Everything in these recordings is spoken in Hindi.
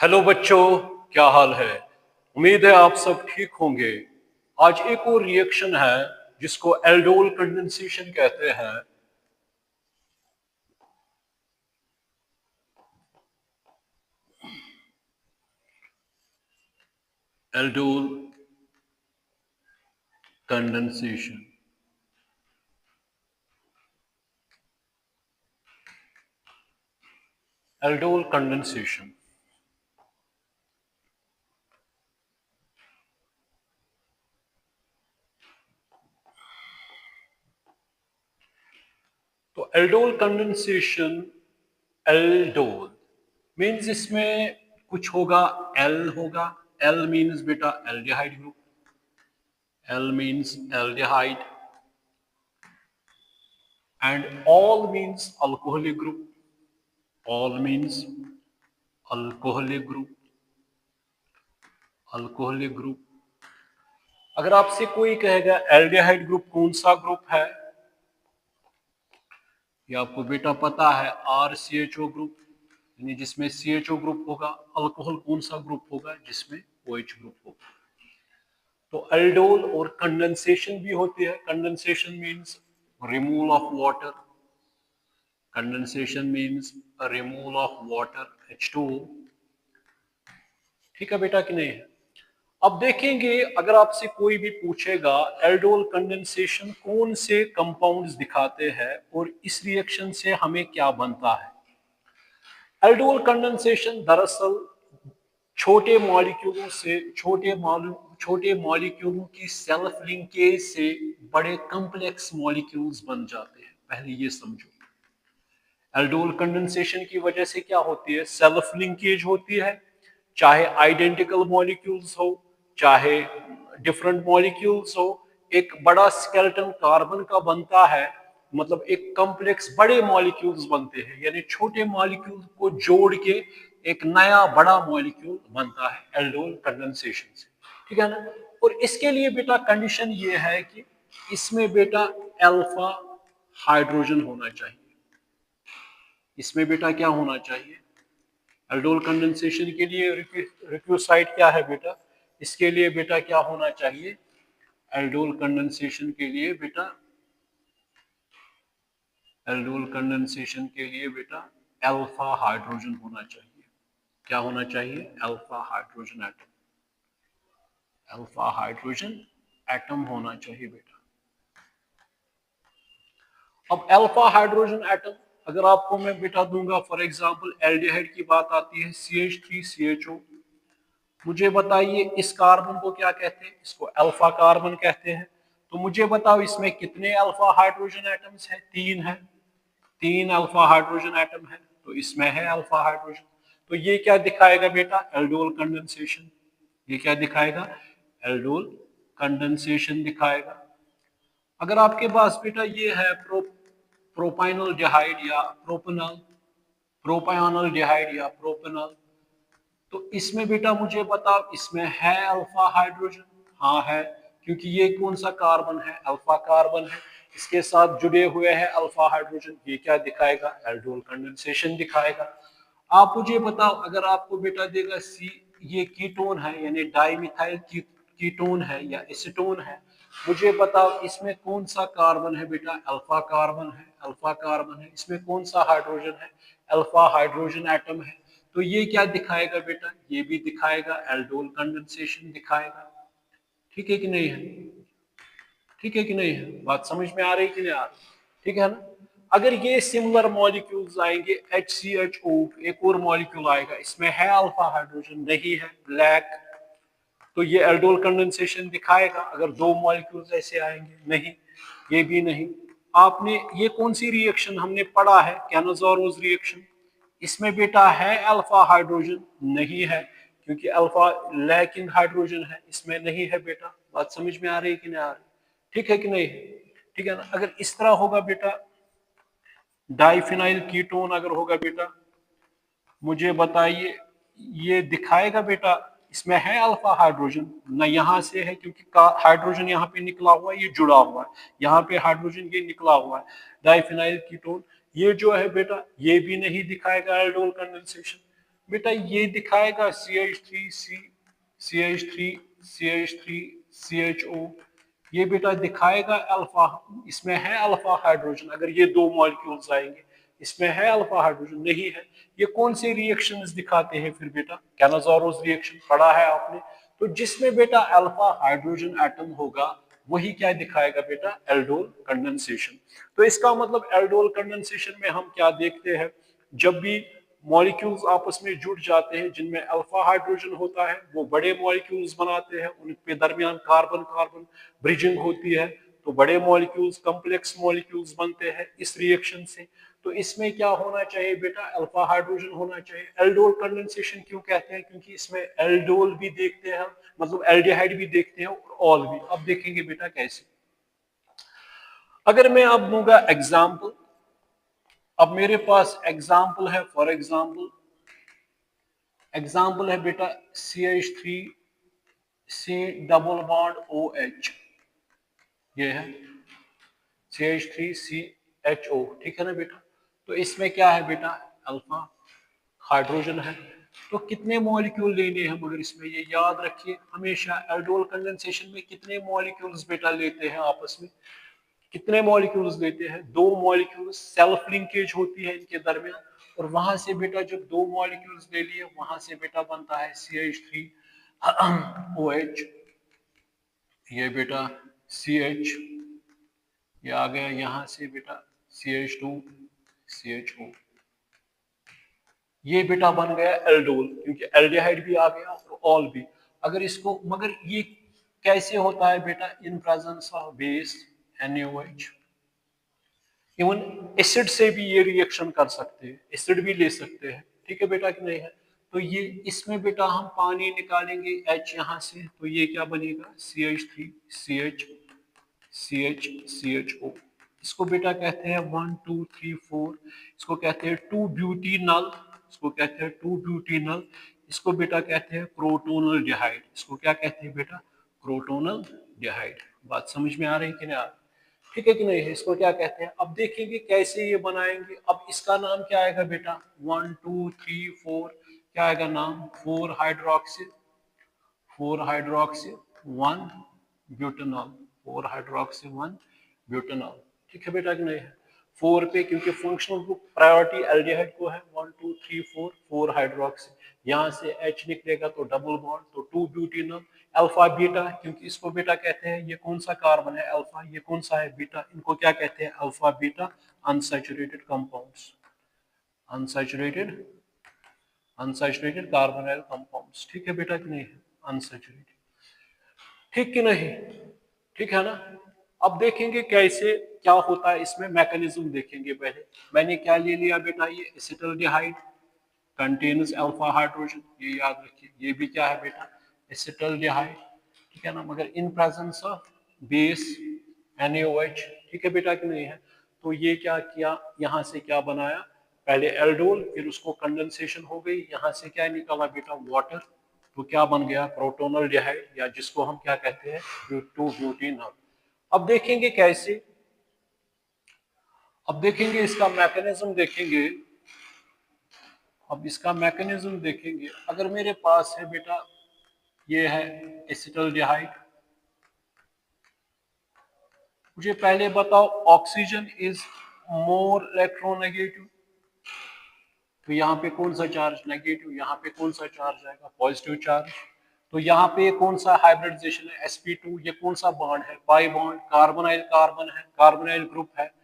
हेलो बच्चों, क्या हाल है। उम्मीद है आप सब ठीक होंगे। आज एक और रिएक्शन है जिसको एल्डोल कंडेंसेशन कहते हैं। Aldol condensation. Aldol condensation. तो एल्डोल कंडेंसेशन, एल्डोल मीन्स इसमें कुछ होगा, एल होगा। एल मीन्स बेटा aldehyde group. L means aldehyde and all means alcoholic group. All means alcoholic group. Alcoholic group. अगर आपसे कोई कहेगा एल्डिहाइड ग्रुप कौन सा ग्रुप है, ये आपको बेटा पता है, R C H O group, यानी जिसमें सी एच ओ ग्रुप होगा। अल्कोहल कौन सा ग्रुप होगा, जिसमें ओ एच ग्रुप होगा। तो एल्डोल और कंडेंसेशन भी होती है। Condensation means removal of water. Condensation means removal of water H2O। ठीक है बेटा कि नहीं है। अब देखेंगे, अगर आपसे कोई भी पूछेगा एल्डोल कंडेंसेशन कौन से कंपाउंड्स दिखाते हैं और इस रिएक्शन से हमें क्या बनता है। एल्डोल कंडेंसेशन दरअसल छोटे मॉलिक्यूलों से छोटे मॉलिक्यूलों की सेल्फ लिंकेज से बड़े कॉम्प्लेक्स मॉलिक्यूल्स बन जाते हैं। पहले ये समझो, एल्डोल कंडेंसेशन की वजह से क्या होती है, सेल्फ लिंकेज होती है। चाहे आइडेंटिकल मॉलिक्यूल्स हो, चाहे डिफरेंट मॉलिक्यूल्स हो, एक बड़ा स्केलेटन कार्बन का बनता है। मतलब एक कॉम्प्लेक्स बड़े मॉलिक्यूल्स बनते हैं, यानी छोटे मॉलिक्यूल को जोड़ के एक नया बड़ा मॉलिक्यूल बनता है एल्डोल कंडेंसेशन से। ठीक है ना। और इसके लिए बेटा कंडीशन ये है कि इसमें बेटा अल्फा हाइड्रोजन होना चाहिए। इसमें बेटा क्या होना चाहिए, एल्डोल कंडेंसेशन के लिए रिक्विसाइट क्या है बेटा, इसके लिए बेटा क्या होना चाहिए, एल्डोल कंडेंसेशन के लिए बेटा, एल्डोल कंडेंसेशन के लिए बेटा अल्फा हाइड्रोजन होना चाहिए। क्या होना चाहिए, alpha hydrogen atom. Alpha hydrogen atom होना चाहिए बेटा। अब अल्फा हाइड्रोजन एटम अगर आपको मैं बेटा दूंगा, फॉर एग्जांपल एल्डिहाइड की बात आती है CH3CHO। मुझे बताइए इस कार्बन को क्या कहते हैं, इसको अल्फा कार्बन कहते हैं। तो मुझे बताओ इसमें कितने अल्फा हाइड्रोजन एटम्स हैं, 3 है। 3 अल्फा हाइड्रोजन एटम है, तो इसमें है अल्फा हाइड्रोजन। तो ये क्या दिखाएगा बेटा, एल्डोल कंडेंसेशन। ये क्या दिखाएगा, एल्डोल कंडेंसेशन दिखाएगा। अगर आपके पास बेटा ये है प्रोपाइनल डिहाइड या प्रोपेनल, प्रोपाइनल डिहाइड या प्रोपेनल, तो इसमें बेटा मुझे बताओ इसमें है अल्फा हाइड्रोजन। हाँ है, क्योंकि ये कौन सा कार्बन है, अल्फा कार्बन है। इसके साथ जुड़े हुए हैं अल्फा हाइड्रोजन। ये क्या दिखाएगा, एल्डोल कंडेंसेशन दिखाएगा। आप मुझे बताओ, अगर आपको बेटा देगा सी, ये कीटोन है यानी डाइमिथाइल कीटोन है या एसीटोन है, मुझे बताओ इसमें कौन सा कार्बन है बेटा, अल्फा कार्बन है। अल्फा कार्बन है, इसमें कौन सा हाइड्रोजन है, अल्फा हाइड्रोजन एटम है। तो ये क्या दिखाएगा बेटा, ये भी दिखाएगा एल्डोल कंडेंसेशन दिखाएगा। ठीक है कि नहीं है, ठीक है कि नहीं है, बात समझ में आ रही कि नहीं आ रही, ठीक है ना। अगर ये सिमिलर मॉलिक्यूल्स आएंगे HCHO, एक और मॉलिक्यूल आएगा, इसमें है अल्फा हाइड्रोजन, नहीं है, ब्लैक, तो ये एल्डोल कंडेंसेशन दिखाएगा। अगर दो मॉलिक्यूल्स ऐसे आएंगे, नहीं, ये भी नहीं। आपने ये कौन सी रिएक्शन हमने पढ़ा है, कैनाज़ारोस रिएक्शन, इसमें बेटा है अल्फा हाइड्रोजन, नहीं है, क्योंकि अल्फा लैकिंग हाइड्रोजन है, इसमें नहीं है बेटा। बात समझ में आ रही है कि नहीं आ रही, ठीक है कि नहीं है, ठीक है ना। अगर इस तरह होगा बेटा, डाइफिनाइल कीटोन अगर होगा बेटा, मुझे बताइए ये दिखाएगा बेटा इसमें है अल्फा हाइड्रोजन, ना यहाँ से है क्योंकि हाइड्रोजन यहाँ पे निकला हुआ है, ये जुड़ा हुआ है, यहाँ पे हाइड्रोजन ये निकला हुआ है, डाइफिनाइल कीटोन। ये जो है बेटा ये भी नहीं दिखाएगा एल्डोल कंडेंसेशन। बेटा ये दिखाएगा CH3 CH3 CH3 CHO, ये बेटा दिखाएगा अल्फा, इसमें है अल्फा हाइड्रोजन। अगर ये दो मॉलिक्यूल्स आएंगे इसमें है अल्फा हाइड्रोजन, नहीं है। ये कौन से रिएक्शंस दिखाते हैं फिर बेटा? कैनाज़ारोस रिएक्शन पढ़ा है आपने। तो जिसमें बेटा अल्फा हाइड्रोजन एटम होगा वही क्या दिखाएगा बेटा? Aldol condensation. तो इसका मतलब एल्डोल कंडेंसेशन में हम क्या देखते हैं? जब भी मॉलिक्यूल्स आपस में जुड़ जाते हैं जिनमें अल्फा हाइड्रोजन होता है, वो बड़े मॉलिक्यूल्स बनाते हैं, उनके दरमियान कार्बन कार्बन ब्रिजिंग होती है, तो बड़े मॉलिक्यूल्स कॉम्प्लेक्स मॉलिक्यूल्स बनते हैं इस रिएक्शन से। तो इसमें क्या होना चाहिए बेटा? अल्फा हाइड्रोजन होना चाहिए। एल्डोल कंडेंसेशन क्यों कहते हैं? क्योंकि इसमें एल्डोल भी देखते हैं, मतलब एल्डिहाइड भी देखते हैं और ऑल भी। अब देखेंगे बेटा कैसे। अगर मैं अब दूंगा एग्जाम्पल, अब मेरे पास एग्जाम्पल है, फॉर एग्जाम्पल है बेटा CH3 C double bond OH, ये है CH3CHO, ठीक है ना बेटा। तो इसमें क्या है बेटा? अल्फा हाइड्रोजन है। तो कितने मॉलिक्यूल लेने हैं मगर इसमें? ये याद रखिए हमेशा एल्डोल कंडेंसेशन में कितने मॉलिक्यूल्स बेटा लेते हैं आपस में? कितने मॉलिक्यूल्स लेते हैं? दो मॉलिक्यूल्स, सेल्फ लिंकेज होती है इनके दरमियान, और वहां से बेटा जब दो मॉलिक्यूल्स ले लिए वहां से बेटा बनता है CH3OH, ये बेटा CH, ये आ गया यहां से बेटा CH2CHO, ये बेटा बन गया एल्डोल, क्योंकि एल्डिहाइड भी आ गया और ऑल भी। अगर इसको, मगर ये कैसे होता है बेटा? In presence of base NaOH। Even acid से भी ये रिएक्शन कर सकते हैं, एसिड भी ले सकते हैं, ठीक है बेटा कि नहीं है? तो ये इसमें बेटा हम पानी निकालेंगे H यहाँ से, तो ये क्या बनेगा? CH3CHCHCHO। इसको बेटा कहते हैं 1 2 3 4, इसको कहते हैं 2 ब्यूटीनल, इसको कहते हैं 2 ब्यूटीनल, इसको बेटा कहते हैं क्रोटोनल डिहाइड। इसको क्या कहते हैं बेटा? क्रोटोनल डिहाइड। बात समझ में आ रही है कि नहीं आ रही? ठीक है कि नहीं है? इसको क्या कहते हैं? अब देखेंगे कैसे ये बनाएंगे। अब इसका नाम क्या आएगा बेटा? 1 2 3 4, क्या आएगा नाम? 4 hydroxy, 4 hydroxy 1 butanol, 4 hydroxy 1 butanol, ठीक है बेटा कि नहीं है? 4 पे, क्योंकि फंक्शनल ग्रुप प्रायोरिटी एल्डिहाइड को है, 1 2 3 4, 4 हाइड्रोक्सी, यहाँ से H निकलेगा तो डबल बॉन्ड, तो 2 ब्यूटेनॉल। अल्फा बीटा, क्योंकि इसको बेटा कहते हैं, ये कौन सा कार्बन है? अल्फा। ये कौन सा है? बीटा। इनको क्या कहते हैं? Alpha beta unsaturated compounds, unsaturated unsaturated carbonyl compounds, ठीक है बेटा कि नहीं है? अनसैचुरेटेड, ठीक कि नहीं? ठीक है ना? अब देखेंगे कैसे क्या होता है इसमें, मैकेनिज्म देखेंगे। पहले मैंने क्या ले लिया बेटा? ये एसिटल्डिहाइड कंटेन्स अल्फा हाइड्रोजन, ये याद रखिए। ये भी क्या है बेटा? एसिटल्डिहाइड, ठीक है ना, मगर in presence of base NaOH, ठीक है बेटा कि नहीं है? तो ये क्या किया, यहाँ से क्या बनाया? पहले एल्डोल, फिर उसको कंडेंसेशन हो गई, यहाँ से क्या निकाला बेटा? वाटर। तो क्या बन गया? प्रोटोनल डिहाइड, या जिसको हम क्या कहते हैं? 2 ब्यूटेनॉल। अब देखेंगे कैसे, अब देखेंगे इसका मैकेनिज्म देखेंगे। अब इसका मैकेनिज्म देखेंगे। अगर मेरे पास है बेटा, ये है एसिटल्डिहाइड, मुझे पहले बताओ ऑक्सीजन इज मोर इलेक्ट्रोनेगेटिव, तो यहाँ पे कौन सा चार्ज? नेगेटिव। यहाँ पे कौन सा चार्ज आएगा? Positive charge. तो यहाँ पे कौन सा हाइब्रिडाइजेशन है? sp2। ये कौन सा बॉन्ड है? Pi bond. कार्बोनाइल कार्बन है, कार्बोनाइल ग्रुप है।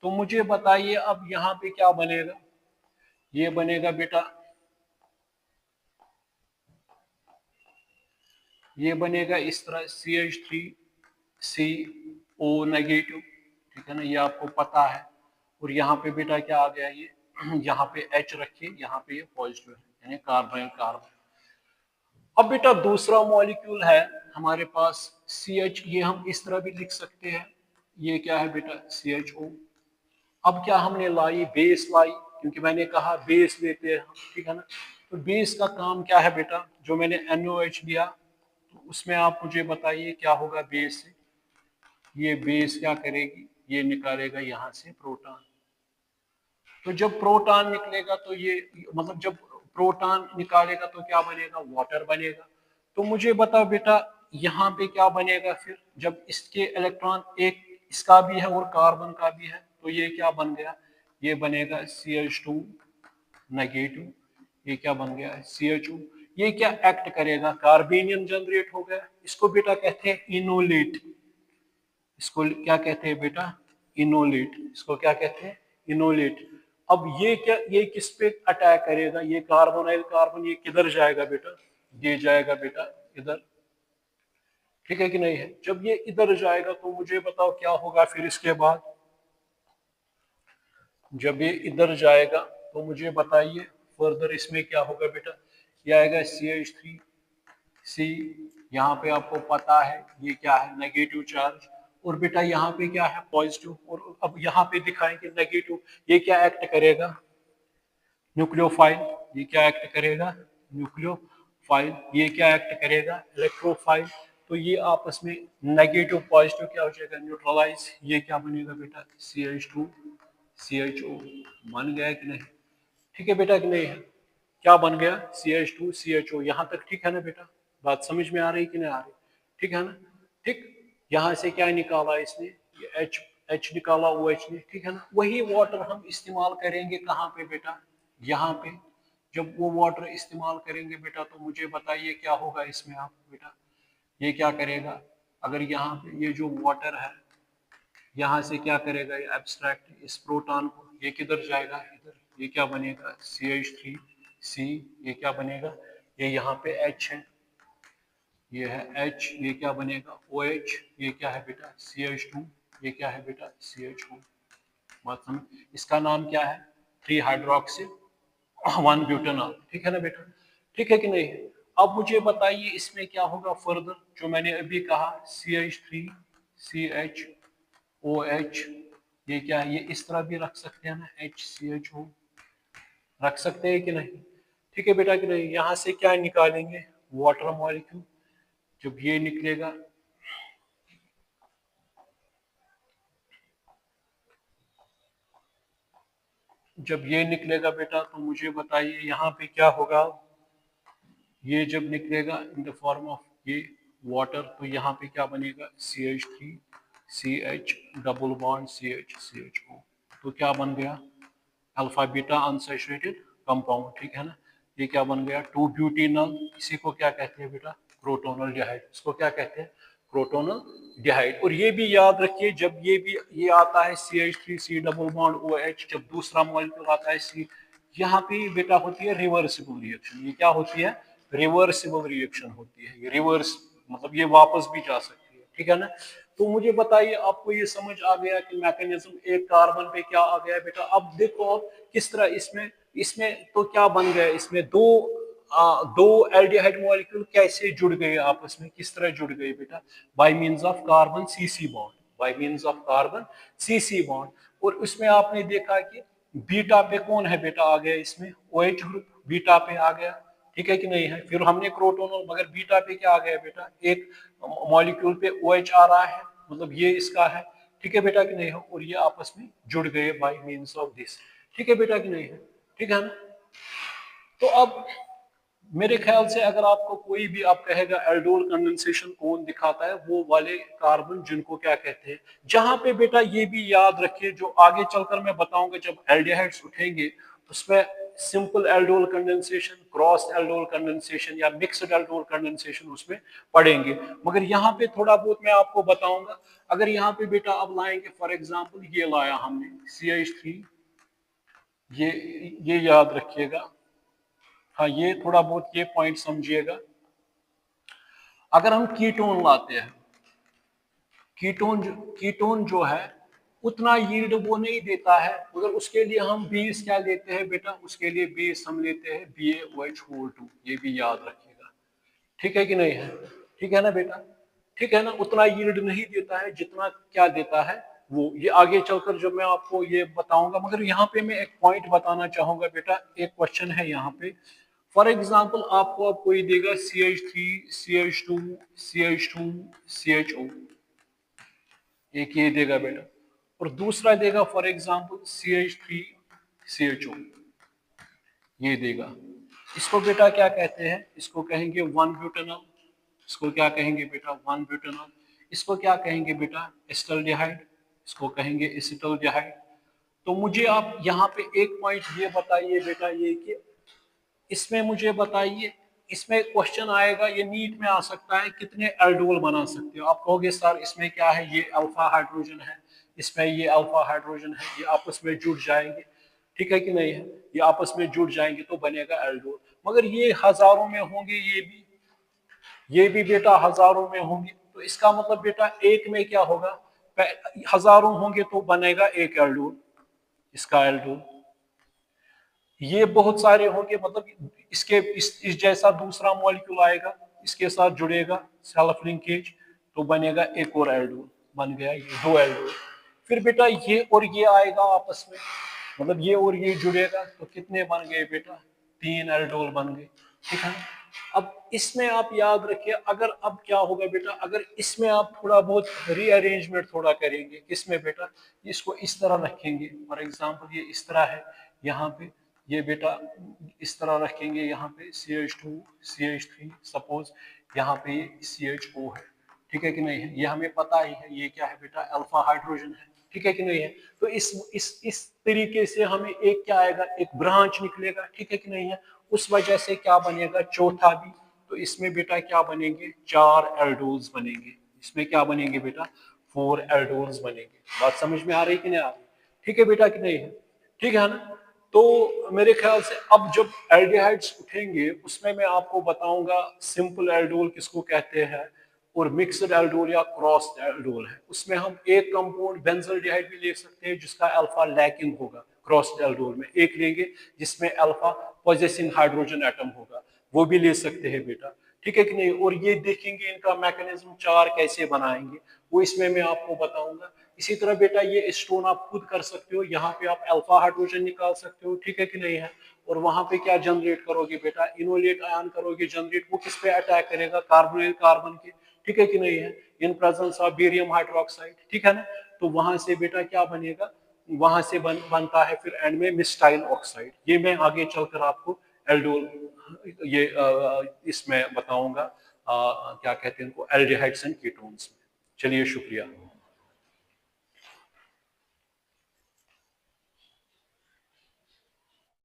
तो मुझे बताइए अब यहाँ पे क्या बनेगा? ये बनेगा बेटा, ये बनेगा इस तरह CH3CO नेगेटिव, ठीक है ना, ये आपको पता है। और यहाँ पे बेटा क्या आ गया? ये यहाँ पे H रखिए, यहाँ पे ये पॉजिटिव है, यानी कार्बोनाइल कार्बन। अब बेटा दूसरा मॉलिक्यूल है हमारे पास CH, ये हम इस तरह भी लिख सकते हैं। ये क्या है बेटा? CHO। अब क्या हमने लाई? बेस लाई, क्योंकि मैंने कहा बेस लेते हैं हम, ठीक है ना। तो बेस का काम क्या है बेटा? जो मैंने NaOH लिया, तो उसमें आप मुझे बताइए क्या होगा बेस से? ये बेस क्या करेगी? ये निकालेगा यहाँ से प्रोटॉन। तो जब प्रोटॉन निकलेगा तो ये, मतलब जब प्रोटॉन निकालेगा तो क्या बनेगा, वाटर बनेगा। तो मुझे बताओ बेटा यहाँ पे क्या बनेगा फिर, जब इसके इलेक्ट्रॉन एक इसका भी है और कार्बन का भी है, तो ये क्या बन गया, ये बनेगा CH2 नेगेटिव। ये क्या बन गया, CHO। ये क्या एक्ट करेगा, कार्बेनियन जनरेट हो गया। इसको बेटा कहते हैं इनोलेट। इसको क्या कहते हैं बेटा, इनोलेट। इसको क्या कहते हैं, इनोलेट। अब ये क्या, ये किस पे अटैक करेगा, ये कार्बोनाइल कार्बन ये किधर जाएगा बेटा, ये जाएगा बेटा इधर, ठीक है कि नहीं है। जब ये इधर जाएगा तो मुझे बताओ क्या होगा फिर इसके बाद, जब ये इधर जाएगा तो मुझे बताइए फर्दर इसमें क्या होगा बेटा। ये आएगा CH3C, यहाँ पे आपको पता है ये क्या है, नेगेटिव चार्ज। और बेटा यहाँ पे क्या है, पॉजिटिव। और अब यहाँ पे दिखाएंगे नेगेटिव। ये क्या एक्ट करेगा, न्यूक्लियोफाइल। ये क्या एक्ट करेगा, न्यूक्लियोफाइल। ये क्या एक्ट करेगा, इलेक्ट्रोफाइल। तो ये आपस में नेगेटिव पॉजिटिव क्या हो जाएगा, न्यूट्रलाइज। ये क्या बनेगा बेटा, CH2 CHO। बन गया कि नहीं, ठीक है बेटा कि नहीं है, क्या बन गया, CH2 CHO। यहाँ तक ठीक है ना बेटा, बात समझ में आ रही कि नहीं आ रही, ठीक है ना। ठीक, यहाँ से क्या निकाला इसने, ये H निकाला OH ने, ठीक है ना। वही वाटर हम इस्तेमाल करेंगे कहाँ पे बेटा, यहाँ पे। जब वो वाटर इस्तेमाल करेंगे बेटा तो मुझे बताइए क्या होगा इसमें आप बेटा, ये क्या करेगा, अगर यहाँ पे ये जो वाटर है यहाँ से क्या करेगा, ये एब्स्ट्रैक्ट इस प्रोटॉन को, ये किधर जाएगा इधर, ये क्या बनेगा CH3C। ये क्या बनेगा, ये यहाँ पे H है, ये है H। ये क्या बनेगा OH। ये क्या है बेटा CH2। ये क्या है बेटा CHO। बात समझ, इसका नाम क्या है, 3 हाइड्रोक्सिल 1 ब्यूटेनॉल, ठीक है ना बेटा, ठीक है कि नहीं। अब मुझे बताइए इसमें क्या होगा फर्दर, जो मैंने अभी कहा CH3CHOH। ये क्या है, ये इस तरह भी रख सकते हैं ना, HCHO रख सकते हैं कि नहीं, ठीक है बेटा कि नहीं। यहाँ से क्या निकालेंगे, वाटर मॉलिक्यूल। जब ये निकलेगा, जब ये निकलेगा बेटा तो मुझे बताइए यहाँ पे क्या होगा। ये जब निकलेगा इन द फॉर्म ऑफ ये वाटर, तो यहाँ पे क्या बनेगा CH3CH डबल बॉन्ड CHCHO। तो क्या बन गया, अल्फा बीटा अनसैचुरेटेड कंपाउंड, ठीक है ना। ये क्या बन गया, 2 ब्यूटेनॉल। इसी को क्या कहते हैं बेटा, क्रोटोनल डिहाइड। इसको क्या कहते हैं, क्रोटोनल डिहाइड। और ये भी याद रखिए, जब ये भी ये आता है CH3C डबल बॉन्ड OH, जब दूसरा मॉलिक्यूल आता है C, यहाँ पे बेटा होती है रिवर्सिबल रिएक्शन। ये क्या होती है, रिवर्सिबल रिएक्शन होती है। ये रिवर्स मतलब ये वापस भी जा सकती है, ठीक है ना। तो मुझे बताइए आपको ये समझ आ गया कि मैकेनिज्म, एक कार्बन पे क्या आ गया बेटा। अब देखो आप किस तरह इसमें इसमें तो क्या बन गया, इसमें दो एल्डिहाइड मॉलिक्यूल कैसे जुड़ गए आपस में, किस तरह जुड़ गए बेटा, by means of carbon CC bond, by means of carbon CC bond. और उसमें आपने देखा कि बीटा पे कौन है बेटा आ गया, इसमें OH ग्रुप बीटा पे आ गया, ठीक है कि नहीं है। फिर हमने क्रोटोनल, मगर बीटा पे क्या आ गया बेटा, एक मॉलिक्यूल पे OH आ रहा है, मतलब ये इसका है, ठीक है बेटा कि नहीं हो। और ये आपस में जुड़ गए बाय मींस ऑफ दिस, ठीक है बेटा कि नहीं है, ठीक है ना। तो अब मेरे ख्याल से अगर आपको कोई भी आप कहेगा एल्डोल कंडेंसेशन कौन दिखाता है, वो वाले कार्बन जिनको क्या कहते हैं। जहां पे बेटा ये भी याद रखिए, जो आगे चलकर मैं बताऊंगा, जब एल्डिहाइड्स उठेंगे उसमें simple aldol condensation, cross aldol condensation या मिक्स्ड एल्डोल कंडेंसेशन उसमें पढ़ेंगे। मगर यहाँ पे थोड़ा बहुत मैं आपको बताऊंगा। अगर यहाँ पे बेटा अब लाएंगे, फॉर एग्जांपल ये लाया हमने CH3, ये याद रखिएगा। हाँ, ये थोड़ा बहुत ये पॉइंट समझिएगा। अगर हम कीटोन लाते हैं, कीटोन जो है उतना यील्ड वो नहीं देता है, मगर उसके लिए हम बेस क्या लेते हैं बेटा, उसके लिए बेस हम लेते हैं BaOH2। ये भी याद रखिएगा, ठीक है कि नहीं है, ठीक है ना बेटा, ठीक है ना। उतना यील्ड नहीं देता है जितना क्या देता है वो, ये आगे चलकर जब मैं आपको ये बताऊंगा। मगर यहाँ पे मैं एक पॉइंट बताना चाहूंगा बेटा, एक क्वेश्चन है यहाँ पे। फॉर एग्जाम्पल आपको अब कोई देगा CH3 CH2 CH2 CHO, एक ये देगा बेटा, और दूसरा देगा फॉर एग्जाम्पल CH3 CHO, ये देगा। इसको बेटा क्या कहते हैं, इसको कहेंगे 1 ब्यूटेनॉल। इसको क्या कहेंगे बेटा, 1 ब्यूटेनॉल। इसको क्या कहेंगे बेटा, एसिटल्डिहाइड। इसको कहेंगे एसिटल्डिहाइड। तो मुझे आप यहाँ पे एक पॉइंट ये बताइए बेटा, ये कि इसमें मुझे बताइए, इसमें क्वेश्चन आएगा, ये नीट में आ सकता है, कितने एल्डोल बना सकते हो। आप कहोगे सर इसमें क्या है, ये अल्फा हाइड्रोजन है, इसमें ये अल्फा हाइड्रोजन है, ये आपस में जुड़ जाएंगे, ठीक है कि नहीं है, ये आपस में जुड़ जाएंगे तो बनेगा एल्डोल। मगर ये हजारों में होंगे, ये भी बेटा हजारों में होंगे, तो इसका मतलब बेटा एक में क्या होगा, हजारों होंगे तो बनेगा एक एल्डोल, इसका एल्डोल। ये बहुत सारे होंगे, मतलब इसके इस जैसा दूसरा मॉलिक्यूल आएगा, इसके साथ जुड़ेगा, सेल्फ लिंकेज, तो बनेगा एक और एल्डोल, बन गया ये 2 एल्डोल। फिर बेटा ये और ये आएगा आपस में, मतलब ये और ये जुड़ेगा, तो कितने बन गए बेटा, 3 एल्डोल बन गए, ठीक है। अब इसमें आप याद रखिए, अगर अब क्या होगा बेटा, अगर इसमें आप थोड़ा बहुत रीअरेंजमेंट थोड़ा करेंगे, किसमें बेटा, इसको इस तरह रखेंगे, फॉर एग्जांपल ये इस तरह है, यहाँ पे ये बेटा इस तरह रखेंगे, यहाँ पे CH2 CH3 सपोज, यहाँ पे ये CHO है, ठीक है कि नहीं है, ये हमें पता ही है ये क्या है बेटा, अल्फा हाइड्रोजन है, ठीक है कि नहीं है। तो इस तरीके से हमें एक क्या आएगा, एक ब्रांच निकलेगा, ठीक है कि नहीं है। उस वजह से क्या बनेगा, चौथा भी, तो इसमें बेटा क्या बनेंगे, 4 एल्डोल्स बनेंगे, इसमें क्या बनेंगे बेटा, 4 एल्डोल्स बनेंगे। बात समझ में आ रही कि नहीं आ रही, ठीक है बेटा कि नहीं है, ठीक है ना। तो मेरे ख्याल से अब जब एल्डिहाइड्स उठेंगे, उसमें मैं आपको बताऊंगा सिंपल एल्डोल किसको कहते हैं, और मिक्सड एल्डोल या क्रॉस एल्डोल है। उसमें हम एक कंपाउंड बेंजल्डिहाइड भी ले सकते हैं जिसका अल्फा लैकिंग होगा, क्रॉस एल्डोल में एक लेंगे जिसमें अल्फा पॉजेसिंग हाइड्रोजन एटम होगा, वो भी ले सकते हैं बेटा, ठीक है कि नहीं। और ये देखेंगे इनका मैकेनिज्म 4 कैसे बनाएंगे, वो इसमें मैं आपको बताऊंगा। इसी तरह बेटा ये स्टोन आप खुद कर सकते हो, यहाँ पे आप अल्फा हाइड्रोजन निकाल सकते हो, ठीक है कि नहीं है। और वहां पे क्या जनरेट करोगे बेटा, इनोलेट आयन करोगे जनरेट, वो किस पे अटैक करेगा, कार्बोनिल कार्बन के, ठीक है कि नहीं है, in presence of barium hydroxide, ठीक है ना। तो वहां से बेटा क्या बनेगा, वहां से बनता है फिर एंड में मिस्टाइल ऑक्साइड। ये मैं आगे चलकर आपको एल्डोल ये इसमें बताऊंगा, क्या कहते हैं इनको, एल्डिहाइड्स एंड कीटोन्स में। चलिए शुक्रिया।